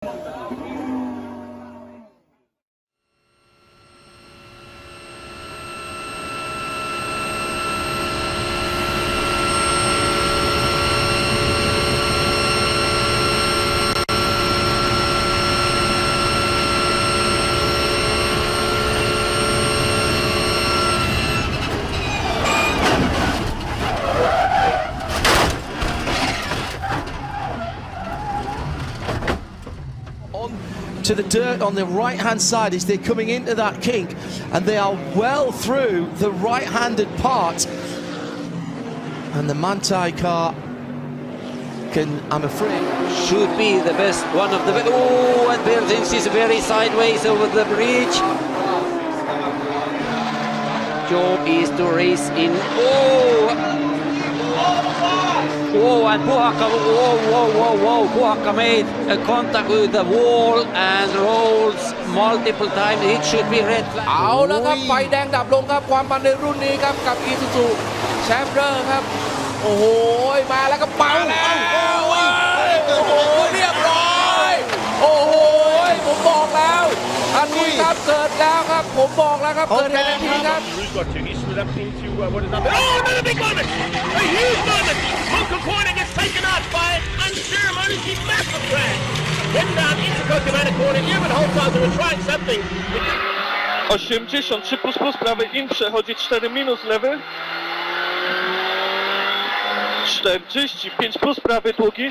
To the dirt on the right-hand side as they're coming into that kink, and they are well through the right-handed part, and the Manthey car can, I'm afraid, should be the best one of the. Oh, and Bertens is very sideways over the bridge. Job is to race in. Oh, and Puhakka, whoa, Puhakka made a contact with the wall and rolls multiple times. It should be red flag. เอาแล้วครับไฟแดงดับลงครับความมันในรุ่นนี้ครับกับอีซูซูแชมเปอร์ครับโอ้โหมาแล้วก็เป่าแล้วโอ้โหเรียบร้อยโอ้โหผมบอกแล้วอันนี้ครับเกิดแล้วครับผมบอกแล้วครับเกิดทันทีครับ another big moment! A huge moment! Mocha Corner gets taken out by an unceremonious massive crash. Heading down into Kokomata Corner, Newman Holzhauser was trying something. 83++ prawy in przechodzi 4- lewy. 45+ prawy długi.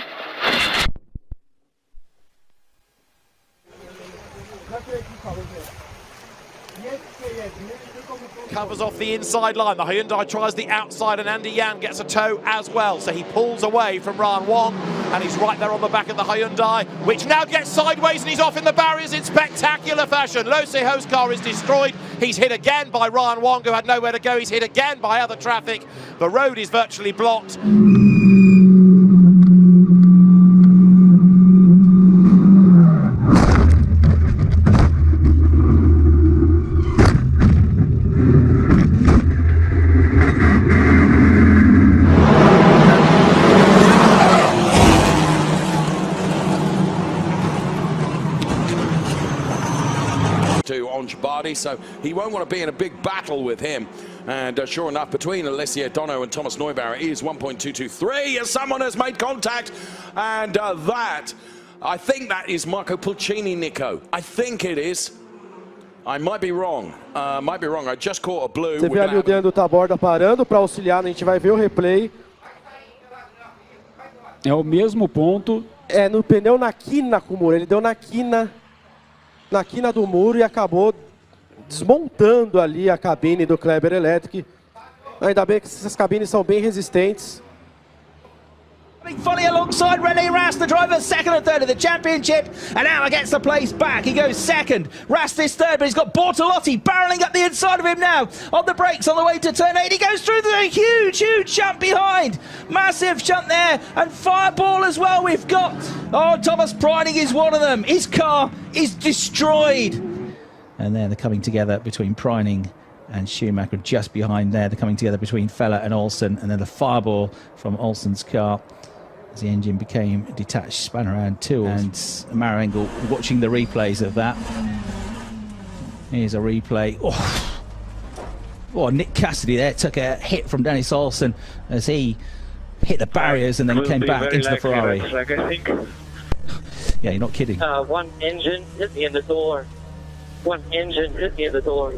Covers off the inside line. The Hyundai tries the outside, and Andy Yan gets a tow as well. So he pulls away from Ryan Wong, and he's right there on the back of the Hyundai, which now gets sideways, and he's off in the barriers in spectacular fashion. Lo Se-ho's car is destroyed. He's hit again by Ryan Wong, who had nowhere to go. He's hit again by other traffic. The road is virtually blocked. Body, so he won't want to be in a big battle with him. And sure enough, between Alessio Dono and Thomas Neubauer is 1.223 as someone has made contact, and that, I think that is Marco Pulcini, Nico. I think it is. I might be wrong. I just caught a blue. Você vê ali o Deandro Taborda parando para auxiliar, a gente vai ver o replay. É o mesmo ponto. É no pneu na quina com o muro, ele deu na quina do muro e acabou desmontando ali a cabine do Kleber Electric. Ainda bem que essas cabines são bem resistentes. Fully alongside René Rast, the driver second and third of the championship, and now gets the place back. He goes second. Rast is third, but he's got Bortolotti barreling up the inside of him now. On the brakes on the way to turn 8. He goes through the huge shunt behind. Massive shunt there, and Fireball as well. We've got, Thomas Preining is one of them. His car is destroyed. And then they're coming together between Preining and Schumacher just behind there. They're coming together between Feller and Olsen, and then the fireball from Olsen's car as the engine became detached, spun around too. And Maro Engel watching the replays of that. Here's a replay. Nick Cassidy there took a hit from Dennis Olsen as he hit the barriers and then came back into the Ferrari. Yeah, you're not kidding. One engine hit me in the door. One engine hit me in the door.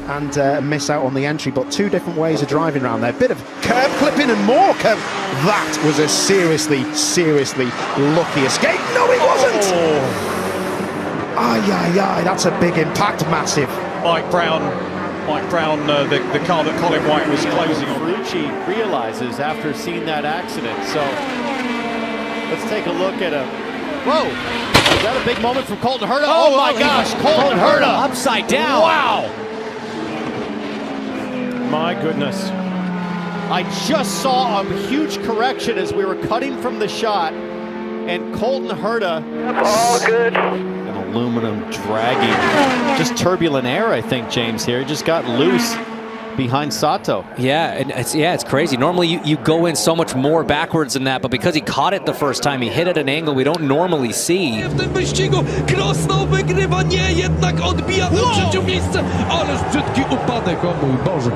And miss out on the entry, but two different ways of driving around there. Bit of curb clipping and more curb. That was a seriously lucky escape. No, it wasn't! Ay, that's a big impact, massive. Mike Brown, the car that Colin White was closing on. Ferrucci realizes after seeing that accident, so let's take a look at whoa! Is that a big moment from Colton Herta? Oh my gosh, Colton Herta upside down. Wow! My goodness. I just saw a huge correction as we were cutting from the shot, and Colton Herta. All good. An aluminum dragging, just turbulent air, I think, James, here. It just got loose. behind Sato. Yeah, and it's crazy. Normally you go in so much more backwards than that, but because he caught it the first time, he hit at an angle we don't normally see. W tym wyścigu Krosno wygrywa, nie, jednak odbija do trzecie miejsce, ale brzydki upadek, o mój Boże.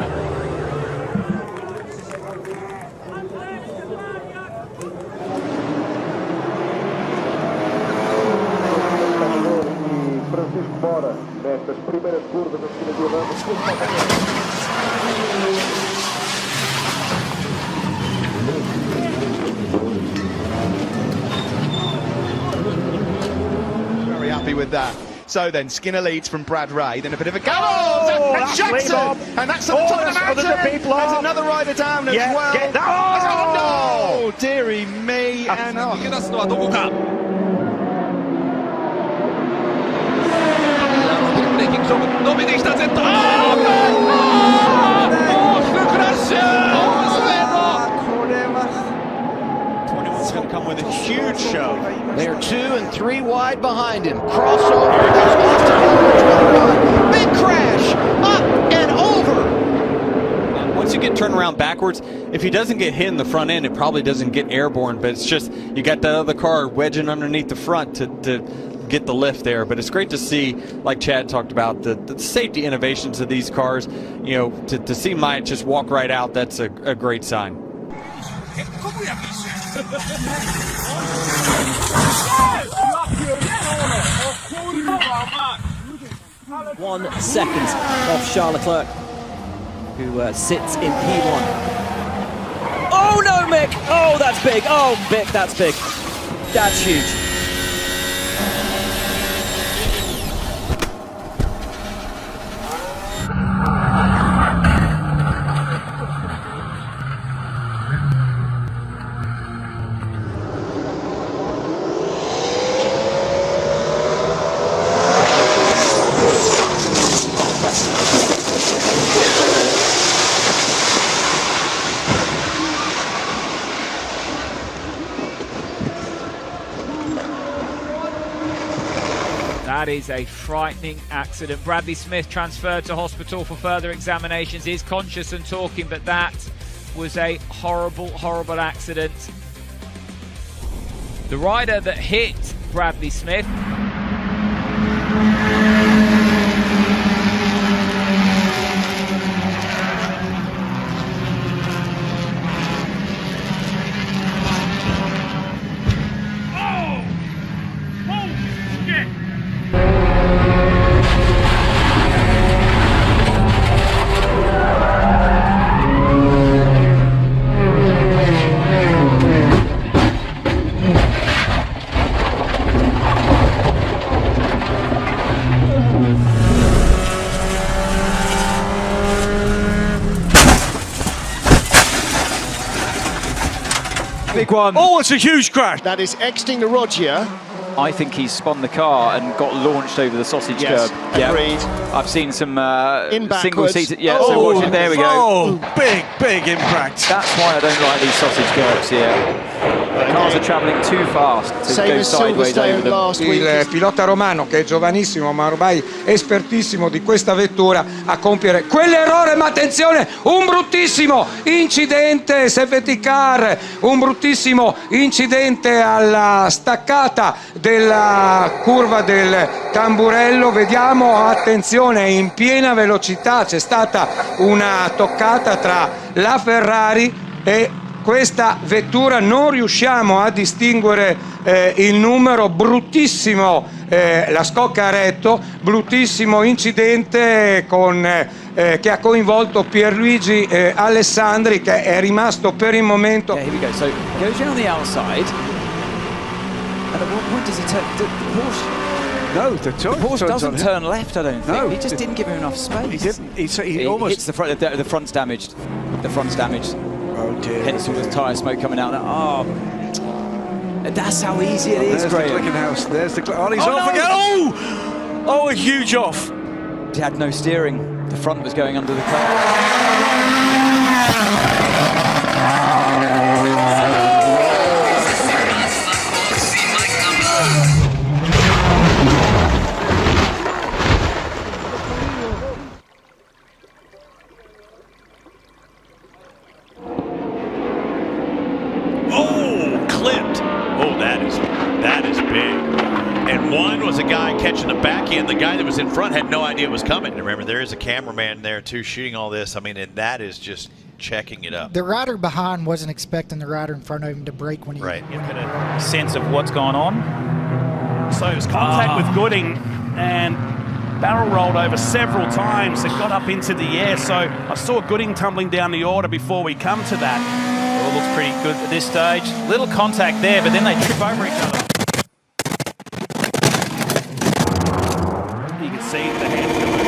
Very happy with that. So then, Skinner leads from Brad Ray, then a bit of a go. Oh, that's Jackson! And that's at the top of the mountain. There's another rider down as well. Get that. Oh, no! Dearie me. And oh. 逃げ出すのはどこか。ブレーキング勝負、伸びてきた、絶対。大きくクラッシュ。It's going to come with a huge show. They are 2 and 3 wide behind him. Crossover. Big crash. Up and over. And once you get turned around backwards, if he doesn't get hit in the front end, it probably doesn't get airborne. But it's just you got that other car wedging underneath the front to get the lift there. But it's great to see, like Chad talked about, the safety innovations of these cars. You know, to see Myatt just walk right out, that's a great sign. 1 second off Charles Leclerc, who sits in P1. Oh no, Mick! Oh, that's big. Oh, Mick, that's big. That's huge. That is a frightening accident. Bradley Smith transferred to hospital for further examinations. He is conscious and talking, but that was a horrible, horrible accident. The rider that hit Bradley Smith Big one. Oh, it's a huge crash. That is exiting the Roger. I think he's spun the car and got launched over the sausage curb. Agreed. I've seen some in single seated. Yeah, oh, so watch it. There we go. Oh, big impact. That's why I don't like these sausage curbs here. The cars are travelling too fast to go sideways over them. Il pilota romano, che è giovanissimo ma ormai espertissimo di questa vettura, a compiere quell'errore. Ma attenzione, un bruttissimo incidente, safety car, un bruttissimo incidente alla staccata della curva del Tamburello. Vediamo, attenzione, in piena velocità c'è stata una toccata tra la Ferrari e questa vettura. Non riusciamo a distinguere il numero. Bruttissimo la scocca a retto, bruttissimo incidente che ha coinvolto Pierluigi Alessandri, che è rimasto per il momento. Yeah, here we go. So goes around the outside, and at what point does he turn? The Porsche. No, the Porsche doesn't turn left. I don't think. No, he just didn't give him enough space. He didn't. He almost hits the front. The front's damaged. The front's damaged. Oh dear. Hence all the tyre smoke coming out. Oh, that's how easy it is, There's Graham. the clicking house. There's the. Oh, he's Oh, off no. again. Oh, a huge off. He had no steering. The front was going under the car. One was a guy catching the backhand. The guy that was in front had no idea it was coming. Remember, there is a cameraman there too shooting all this. I mean, and that is just checking it up. The rider behind wasn't expecting the rider in front of him to brake when he right. Get a bit of sense of what's going on. So it was contact with Gooding and barrel rolled over several times. It got up into the air. So I saw Gooding tumbling down the order before we come to that. It all looks pretty good at this stage. Little contact there, but then they trip over each other. You can see the hands go over.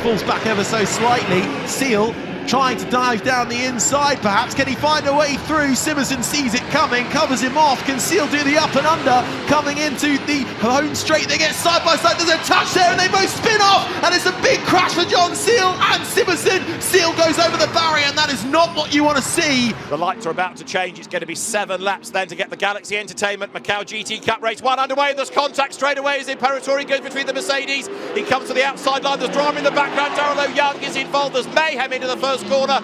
Falls back ever so slightly. Seal trying to dive down the inside, perhaps. Can he find a way through? Simonson sees it coming, covers him off. Can Seal do the up and under? Coming into the home straight, they get side by side. There's a touch there and they both spin off, and it's a big crash for John Seal and Simonson. Seal goes over the barrier, and that is not what you want to see. The lights are about to change. It's going to be 7 laps then to get the Galaxy Entertainment Macau GT Cup race 1 underway. There's contact straight away as Imperatori goes between the Mercedes. He comes to the outside line. There's drama in the background. Darrell Young is involved. There's mayhem into the first corner.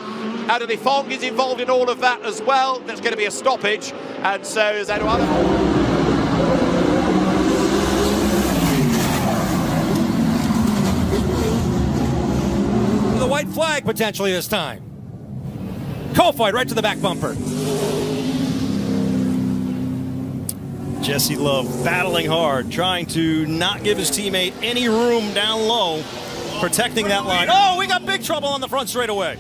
Anthony Fong is involved in all of that as well. There's going to be a stoppage, and so is Eduardo. The white flag potentially this time. Cofight right to the back bumper. Jesse Love battling hard, trying to not give his teammate any room down low, protecting that line. Oh, we got big trouble on the front straightaway.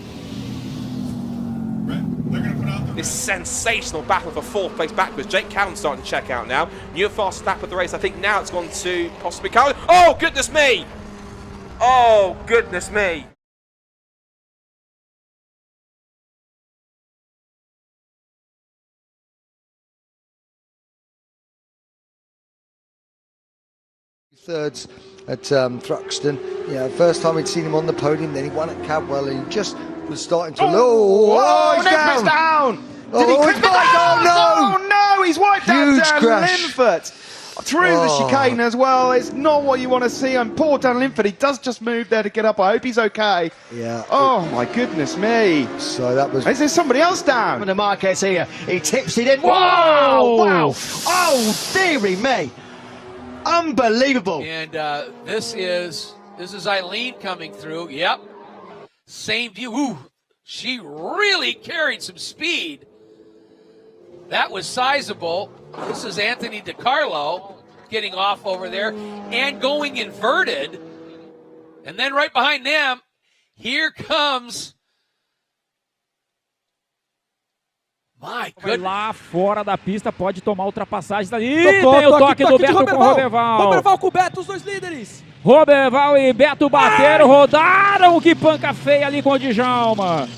This sensational battle for 4th place backwards. Jake Cowan's starting to check out now. New fast lap of the race. I think now it's gone to possibly Cowan. Oh, goodness me! Oh, goodness me! Thirds at Thruxton. Yeah, first time we'd seen him on the podium, then he won at Cadwell, and he just was starting to he's down! Oh no, he's wiped out Dan Linford through the chicane as well. It's not what you want to see. And poor Dan Linford, he does just move there to get up. I hope he's okay. Yeah. Oh my goodness me. So that was... Is there somebody else down? The Marquez here. He tips it in. Whoa! Wow! Oh, dearie me. Unbelievable. And this is Eileen coming through. Yep. Same view. Ooh, she really carried some speed. That was sizable. This is Anthony DiCarlo getting off over there and going inverted. And then right behind them, here comes... My goodness. Lá fora da pista, pode tomar ultrapassagens ali. Tem o toque do Beto com o Roberval. Roberval com o Beto, os dois líderes. Roberval e Beto bateram, rodaram. Que panca feia ali com o Djalma.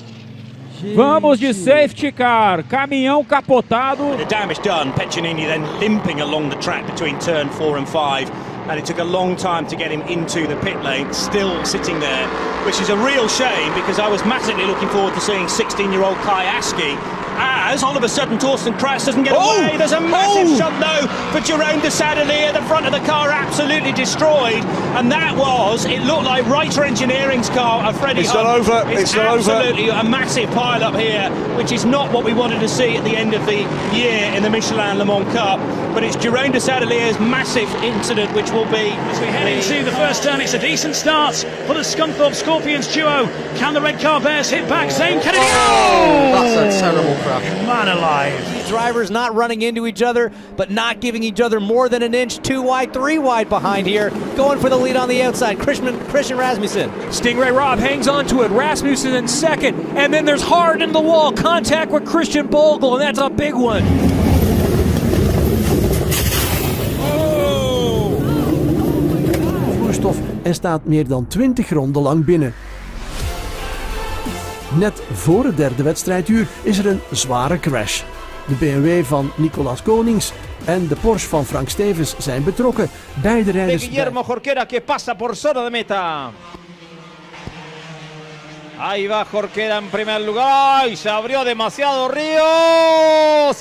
Vamos de safety car, caminhão capotado. The damage done, Peccinini then limping along the track between turn 4 and 5, and it took a long time to get him into the pit lane, still sitting there, which is a real shame because I was massively looking forward to seeing 16-year-old Kai Askey. As all of a sudden Torsten Kraus doesn't get away. There's a massive shot though for Jerome de Sadalier. The front of the car absolutely destroyed, and that was, it looked like Reiter Engineering's car. Freddie It's not over. It's absolutely a massive pile up here, which is not what we wanted to see at the end of the year in the Michelin Le Mans Cup. But it's Jerome de Sadalier's massive incident which will be... As we head into the first turn, it's a decent start for the Scunthorpe Scorpions duo. Can the red car bears hit back? Zane Kennedy. Oh! That's a terrible crash. Man alive. These drivers not running into each other, but not giving each other more than an inch. 2 wide, 3 wide behind here. Going for the lead on the outside. Christian Rasmussen. Stingray Rob hangs on to it. Rasmussen in second. And then there's hard in the wall. Contact with Christian Bogle, and that's a big one. Vloeistof en staat meer dan 20 ronden lang binnen. Net voor het derde wedstrijduur is er een zware crash. De BMW van Nicolas Konings en de Porsche van Frank Stevens zijn betrokken. Beide rijders... Guillermo Jorquera que pasa por zona de meta. Ahí va Jorquera en primer lugar. ¡Ay! Se abrió demasiado Ríos.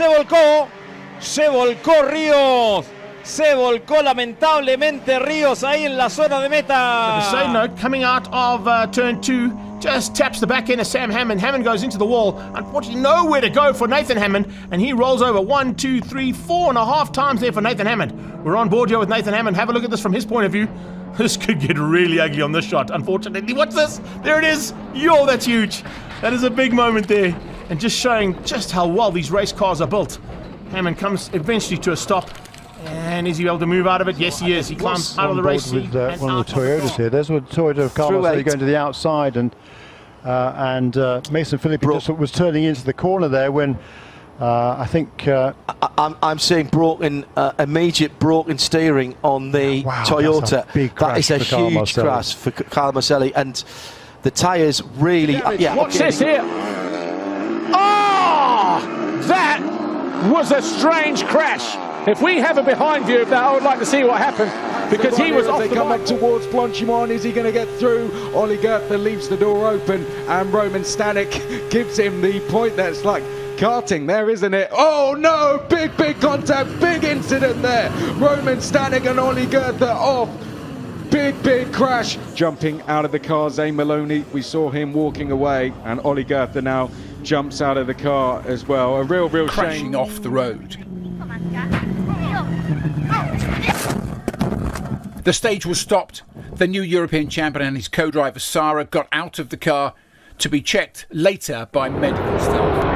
Se volcó Ríos. Se volcó lamentablemente Ríos ahí en la zona de meta. The side note, coming out of turn 2, just taps the back end of Sam Hammond. Hammond goes into the wall. Unfortunately, nowhere to go for Nathan Hammond, and he rolls over 1, 2, 3, 4.5 times there for Nathan Hammond. We're on board here with Nathan Hammond. Have a look at this from his point of view. This could get really ugly on this shot, unfortunately. What's this? There it is. Yo, that's huge. That is a big moment there. And just showing just how well these race cars are built. Hammond comes eventually to a stop. And is he able to move out of it? Yes, he is. He climbs out of the race seat. With one of the Toyotas here. There's a Toyota of Carlos going to the outside, and Mason Philippi just was turning into the corner there when I think I'm seeing immediate broken steering on the Toyota. That is a huge crash for Carlo Marcelli, and the tyres really. Watch this here. Oh, that was a strange crash. If we have a behind view of that, I would like to see what happened, because he was off the come up towards Blanchimon. Is he going to get through? Ollie Goethe leaves the door open, and Roman Stanek gives him the point. That's like karting there, isn't it? Oh no, big contact, big incident there. Roman Stanek and Ollie Goethe off. Big crash. Jumping out of the car, Zane Maloney, we saw him walking away, and Ollie Goethe now jumps out of the car as well. A real crashing shame. Off the road. The stage was stopped. The new European champion and his co-driver Sarah got out of the car to be checked later by medical staff.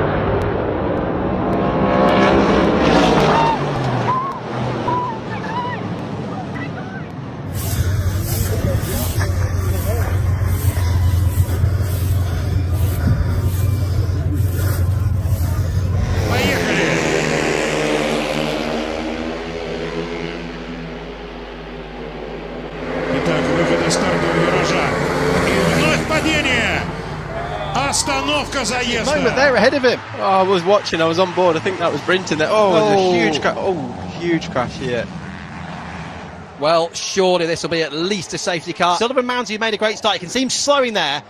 Moment there ahead of him. Oh, I was watching, I was on board. I think that was Brinton there. Oh, it was a huge crash here. Well, surely this will be at least a safety car. Sullivan Mounsey made a great start. You can see him slowing there.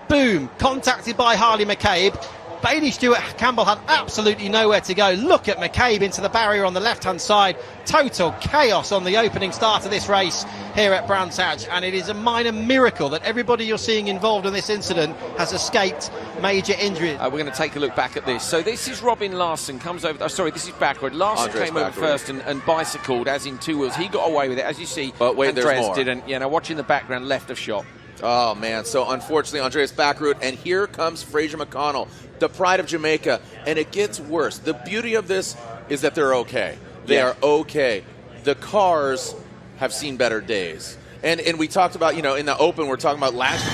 Boom, contacted by Harley McCabe. Bailey Stewart Campbell had absolutely nowhere to go. Look at McCabe into the barrier on the left-hand side. Total chaos on the opening start of this race here at Brands Hatch, and it is a minor miracle that everybody you're seeing involved in this incident has escaped major injury. We're going to take a look back at this. So this is Robin Larson, comes over. Sorry, this is backward. Larson came over first and bicycled, as in two wheels. He got away with it, as you see. But wait, Andreas there's more. didn't. You know, watching the background, left of shot. Oh, man. So, unfortunately, Andreas Backroot, and here comes Fraser McConnell, the pride of Jamaica, and it gets worse. The beauty of this is that they're okay. They are okay. The cars have seen better days. And we talked about, you know, in the Open, we're talking about last year.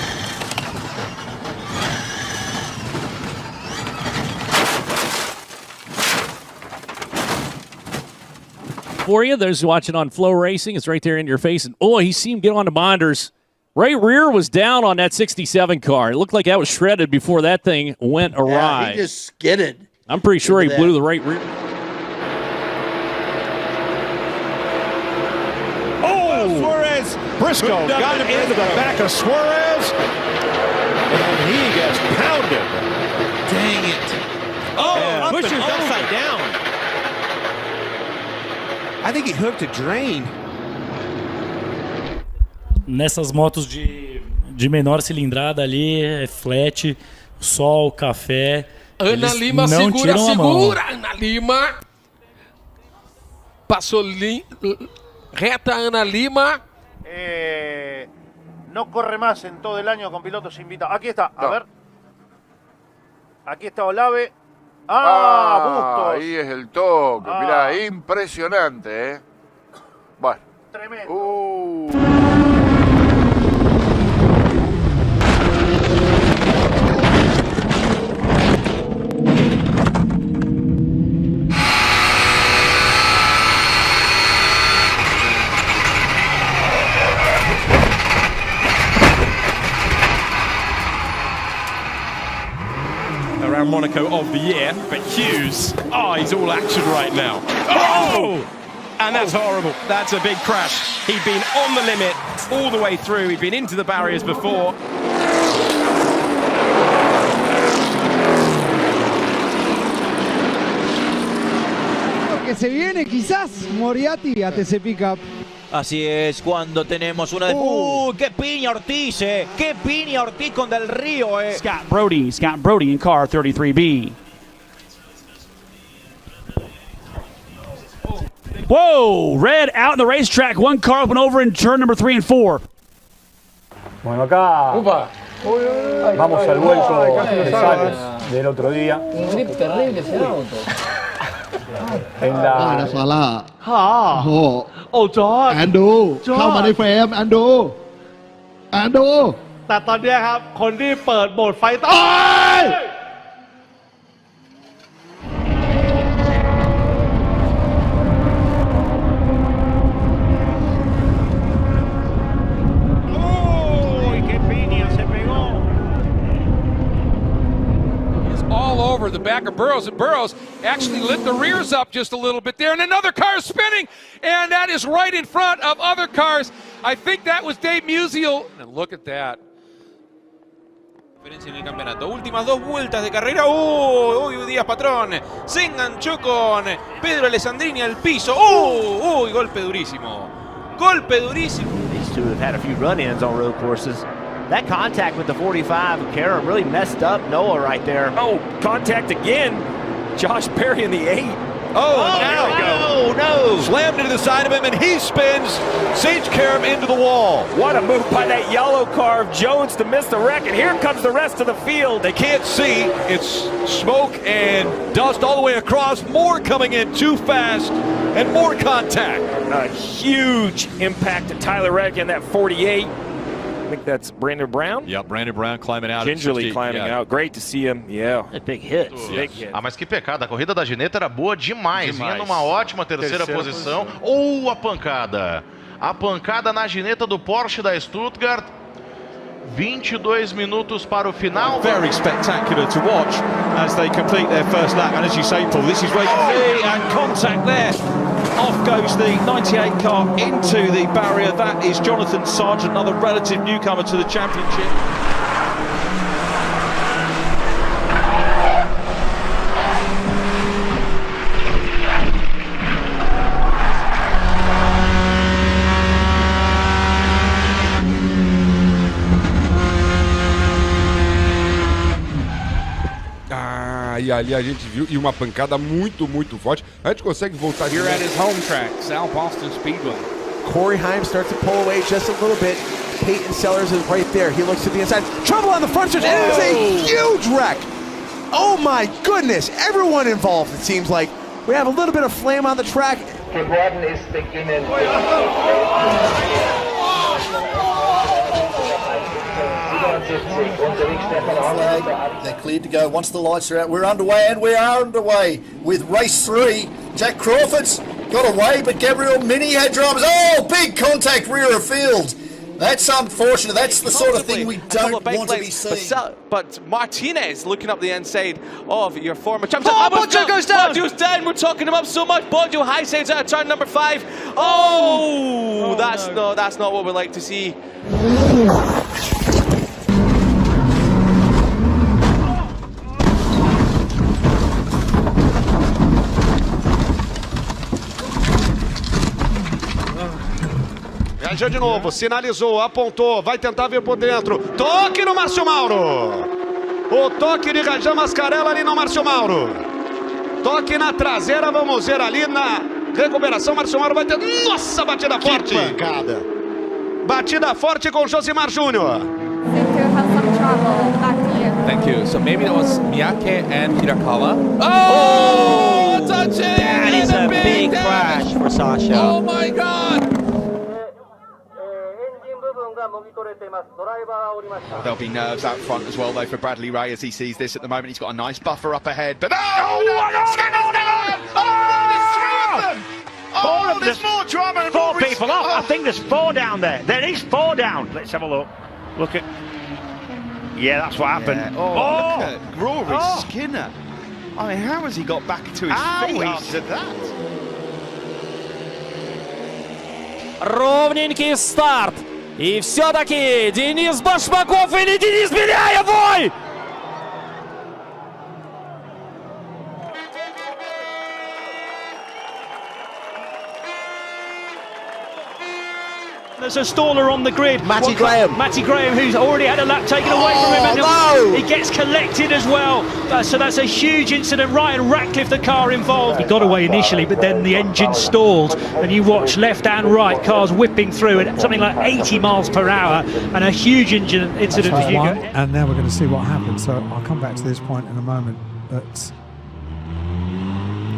For you, those watching on Flow Racing, it's right there in your face. And, oh, he seen him get on the binders. Ray Rear was down on that 67 car. It looked like that was shredded before that thing went awry. Yeah, he just skidded. I'm pretty sure he blew the right rear. Oh, Suarez. Briscoe got him into the back of Suarez, and he gets pounded. Dang it. Oh, Busher's upside down. I think he hooked a drain. Nessas motos de menor cilindrada ali, é flat, sol, café. Ana Lima não segura, tiram a mão. Ana Lima. Passou reta Ana Lima. No corre más en todo el año con pilotos invitados. Aquí está, a ver. Aquí está Olave. Bustos. Ahí es el toque. Mirá, impresionante, ¿eh? Bueno. Tremendo. around Monaco of the year. But Hughes, he's all action right now. Oh! And that's horrible. That's a big crash. He'd been on the limit all the way through. He'd been into the barriers before. Que se viene quizás Moriarty ante ese pickup. Así es, cuando tenemos una... ¡Qué piña Ortiz, ¡Qué piña Ortiz con Del Río, Scott Brody in car 33B. Whoa! Red out in the racetrack. One car open over in turn number 3 and 4. Bueno, acá vamos al vuelco de Sales del otro día. Un grip terrible ese auto. En la... นะซาร่าโอ้จอร์จแอนดูเข้ามาในเฟรมแอนดู แต่ตอนนี้ครับคนที่เปิดโหมดไฟต์all over the back of Burrows, and Burrows actually lit the rears up just a little bit there, and another car is spinning, and that is right in front of other cars. I think that was Dave Musial, and look at that. En el campeonato. Últimas 2 vueltas de carrera. Uy, Díaz Patrón se enganchó con Pedro Alessandrini al piso. Uy, golpe durísimo. Golpe durísimo. These two have had a few run-ins on road courses. That contact with the 45 of Kara really messed up Noah right there. Oh, contact again. Josh Perry in the 8. No. Slammed into the side of him, and he spins Sage Karam into the wall. What a move by that yellow car of Jones to miss the wreck, and here comes the rest of the field. They can't see. It's smoke and dust all the way across. More coming in too fast, and more contact. A huge impact to Tyler Reddick in that 48. I think that's Brandon Brown. Yeah, Brandon Brown climbing out. Gingerly climbing out. Great to see him. Yeah. Big hit. Big hit. Mas que pecado. A corrida da Gineta era boa demais. Vinha numa ótima terceira posição. A pancada. A pancada na Gineta do Porsche da Stuttgart. 22 minutos para o final. Very spectacular to watch as they complete their first lap. And as you say, Paul, this is where you see and contact there. Off goes the 98 car into the barrier. That is Jonathan Sargent, another relative newcomer to the championship. E ali a gente viu, e uma pancada muito forte. A gente consegue voltar here at his home track, South Boston Speedway. Corey Heim starts to pull away just a little bit. Peyton Sellers is right there. He looks to the inside. Trouble on the front stretch, and it is a huge wreck. Oh my goodness! Everyone involved, it seems like. We have a little bit of flame on the track. They're cleared to go once the lights are out. We're underway, and we are underway with race 3. Jack Crawford's got away, but Gabriel Mini had dramas. Oh, big contact rear of field. That's unfortunate. That's the sort of thing we don't want to be seeing. But Martinez looking up the inside of your former champion. Boggio goes down! Boggio's down. We're talking him up so much. Boggio high sides out of turn number 5. That's not what we like to see. Viajou de novo, sinalizou, apontou, vai tentar vir por dentro. Toque no Márcio Mauro. O toque de Rajão Mascarella ali no Márcio Mauro. Toque na traseira, vamos ver ali na recuperação. Márcio Mauro vai ter... Nossa, batida forte. Pancada. Batida forte com Josimar Júnior. Thank you. So maybe that was Miyake and Hirakawa. Oh! Touch it! That is a big crash for Sasha. Oh my God! There'll be nerves out front as well, though, for Bradley Ray as he sees this at the moment. He's got a nice buffer up ahead, but there's more drama. 4 people up. I think there's 4 down there. There is 4 down. Let's have a look. Look at... Yeah, that's what happened. Yeah. Oh, look at Rory Skinner. I mean, how has he got back to his feet after that? Ровненький старт. И все-таки Денис Башмаков или Денис Беляев, ой! There's a staller on the grid. Matty Graham. Matty Graham, who's already had a lap taken away from him. And he gets collected as well. So that's a huge incident. Ryan Ratcliffe, the car involved. He got away initially, but then the engine stalled. And you watch left and right, cars whipping through at something like 80 miles per hour. And a huge incident as you go. And now we're going to see what happens. So I'll come back to this point in a moment. But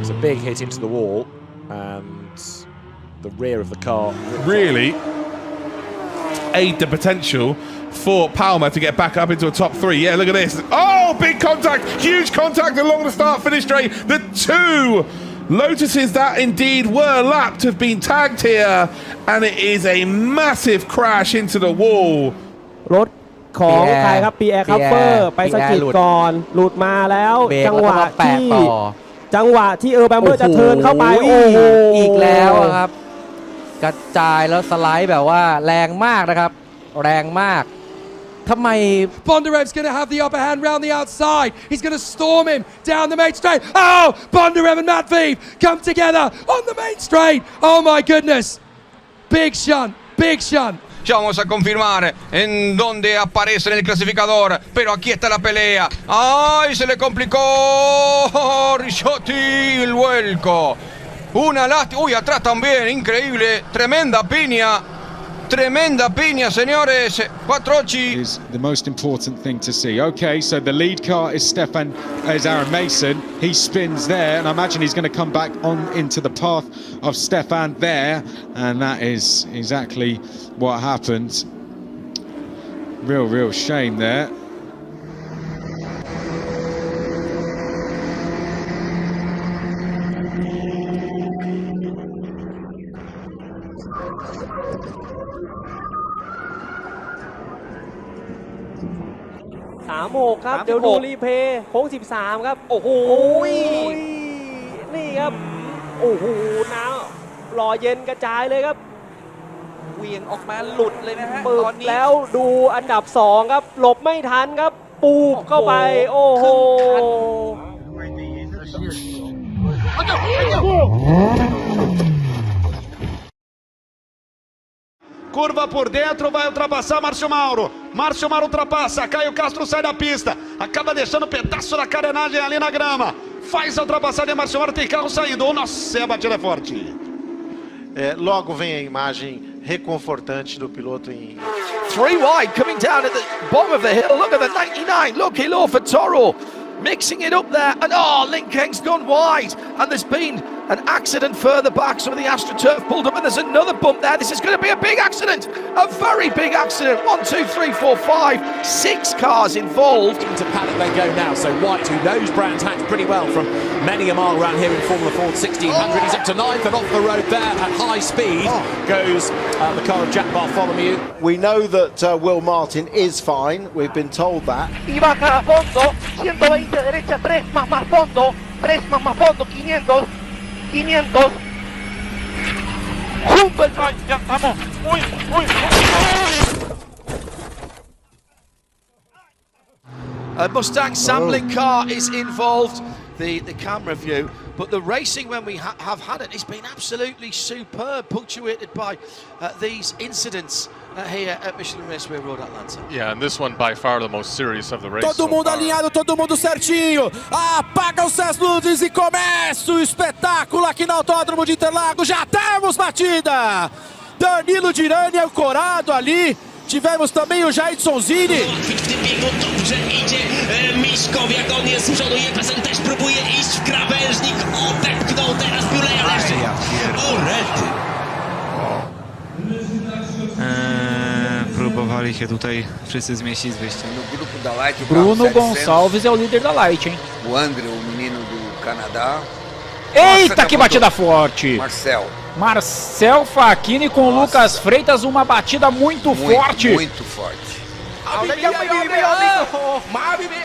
it's a big hit into the wall. And the rear of the car. Really aid the potential for Palmer to get back up into a top 3. Yeah, look at this. Oh, big contact, huge contact along the start-finish straight. The 2 Lotuses that indeed were lapped have been tagged here, and it is a massive crash into the wall. รถของใครครับ Pierre Kapfer ไปสะกิดก่อนหลุดมาแล้วจังหวะที่เออร์แบมเบอร์จะเทิร์นเข้าไปโอ้โหอีกแล้วครับกระจายแล้วสไลด์แบบว่าแรงมากนะครับแรงมากทำไม Bondarev's going to have the upper hand round the outside. He's going to storm him down the main straight. Oh, Bondarev and Matt Veeve come together on the main straight. Oh my goodness. Big shunt, big shunt. Ya vamos a confirmar en dónde aparece en el clasificador, pero aquí está la pelea. ¡Ay, se le complicó! Ricciotti, el vuelco. Una lástima. Uy, atrás también, increíble. Tremenda piña, señores. Quattrocchi. Is the most important thing to see. Okay, so the lead car is Aaron Mason. He spins there, and I imagine he's going to come back on into the path of Stefan there, and that is exactly what happened. Real shame there.36ครับเดี๋ยวดูรีเพย์โค้ง13ครับโอ้โหนี่ครับโอ้โหน้ำรอเย็นกระจายเลยครับเวียงออกมาหลุดเลยนะฮะตอนนี้แล้วดูอันดับ2ครับหลบไม่ทันครับปูบเข้าไปโอ้โห Curva por dentro, vai ultrapassar Márcio Mauro. Márcio Mauro ultrapassa, Caio Castro sai da pista. Acaba deixando um pedaço da carenagem ali na grama. Faz a ultrapassagem, Márcio Mauro tem carro saindo. Oh, nossa, a batida é forte. Logo vem a imagem reconfortante do piloto em... 3 wide coming down at the bottom of the hill. Look at the 99. Look, Hilo for Toro. Mixing it up there. And Link Keng's gone wide. And there's been an accident further back. Some of the AstroTurf pulled up, and there's another bump there. This is going to be a big accident. A very big accident. 1, 2, 3, 4, 5, 6 cars involved. Into paddock they go now. So White, who knows Brands Hatch pretty well from many a mile around here in Formula Ford 1600. He's up to 9th and off the road there at high speed goes the car of Jack Bartholomew. We know that Will Martin is fine. We've been told that. Y baja a fondo, 120 derecha, 3 más fondo, 3 más fondo, 500. 500. Ya estamos. A Mustang sampling car is involved. The camera view, but the racing when we have had it, it's been absolutely superb, punctuated by these incidents here at Michelin Raceway Road Atlanta. Yeah, and this one by far the most serious of the race. Todo mundo alinhado, todo mundo certinho. Apagam-se as luzes e começa o espetáculo aqui no Autódromo de Interlagos. Já temos batida. Danilo Dirani ancorado ali. Tivemos também o Jaidson Zini. Miszkow, jak on jest z przodu, Jefferson też próbuje iść w krawężnik, odepchnął teraz Buleja jeszcze. O, rety. Próbowali się tutaj wszyscy zmieścić z wyjściem. Bruno Gonçalves é o líder da Light, hein? O André, o menino do Canadá. Eita, que batida forte! Marcel Facchini com Lucas Freitas, uma batida muito forte. Muito forte. เอาแล้วยังไม่ยอมไม่ยอมอีกโอ้โหมาพี่หมี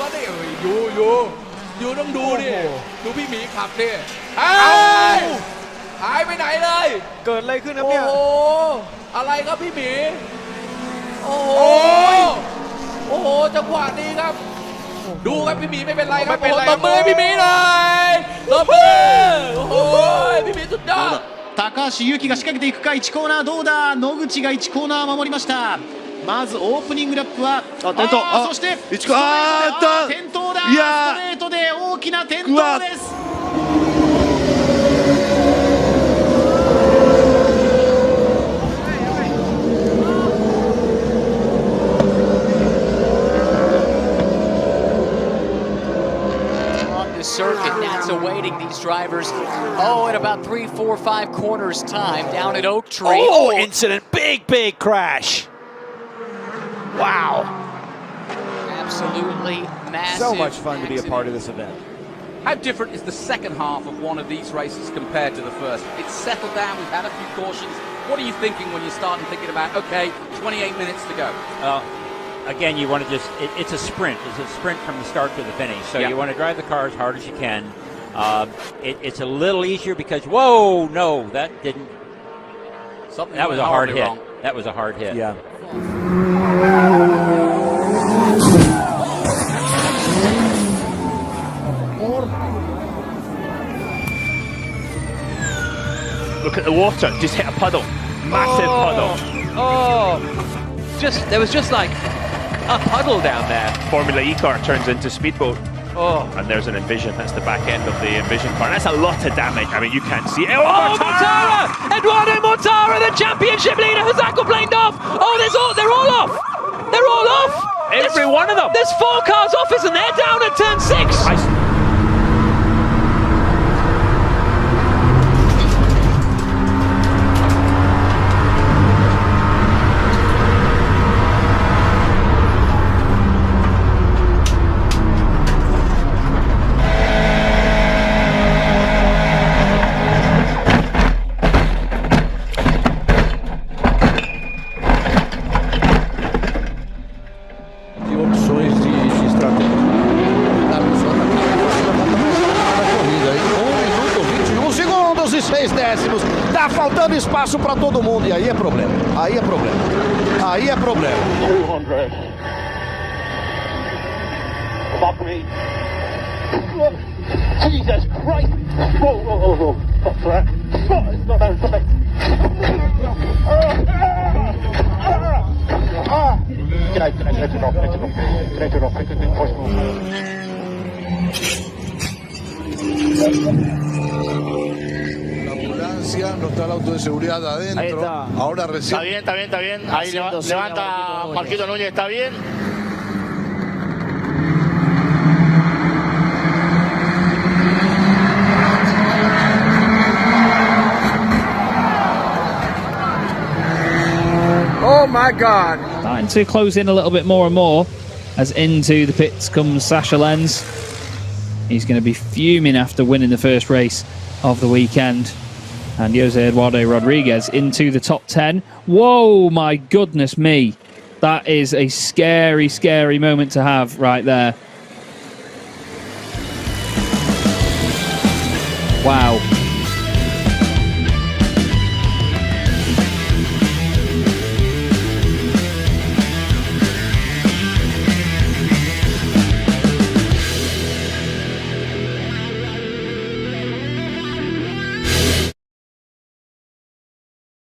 มาดิยูต้องดูดิดูพี่หมีขับดิหายไปไหนเลยเกิดอะไรขึ้นครับเนี่ยโอ้โหอะไรครับพี่หมีโอ้โหจังหวะนี้ครับดูครับพี่หมีไม่เป็นไรครับโอ้โหตบมือพี่หมีเลยตบมือโอ้โหพี่หมีสุดยอด高橋優輝が仕掛けていくか1コーナーどうだ野口が1コーナー守りましたまずオープニングラップは転倒そしてストレートで大きな転倒です circuit. That's awaiting these drivers. Oh, in about 3, 4, 5 corners time down at Oak Tree. Oh, incident. Big crash. Wow. Absolutely massive. So much fun to be a part of this event. How different is the second half of one of these races compared to the first? It's settled down. We've had a few cautions. What are you thinking when you start thinking about, okay, 28 minutes to go? Again, you want to just, it's a sprint. It's a sprint from the start to the finish. So you want to drive the car as hard as you can. It's a little easier because, whoa, no, that didn't. Something that was a hard hit. Wrong. That was a hard hit. Yeah. Look at the water, just hit a puddle. Massive puddle. There was just like a puddle down there. Formula E car turns into speedboat. And there's an Envision, that's the back end of the Envision car. And that's a lot of damage. I mean, you can't see it. Mortara! Eduardo Mortara, the championship leader, has aquaplaned off. They're all off. They're all off. Every one of them. There's 4 cars off, isn't there? Down at turn 6. Tá faltando espaço para todo mundo e aí é problema. Aí é problema. Aí é problema. 200. Fuck me. Jesus Christ. Whoa. Stop that. Stop it. Can I turn off? No está el auto de seguridad adentro. Ahí está. Ahora recién. Está bien. Ahí levanta Marquito Núñez, está bien. Oh my God. Starting to close in a little bit more and more as into the pits comes Sasha Lenz. He's going to be fuming after winning the first race of the weekend. And Jose Eduardo Rodriguez into the top 10. Whoa, my goodness me. That is a scary, scary moment to have right there. Wow.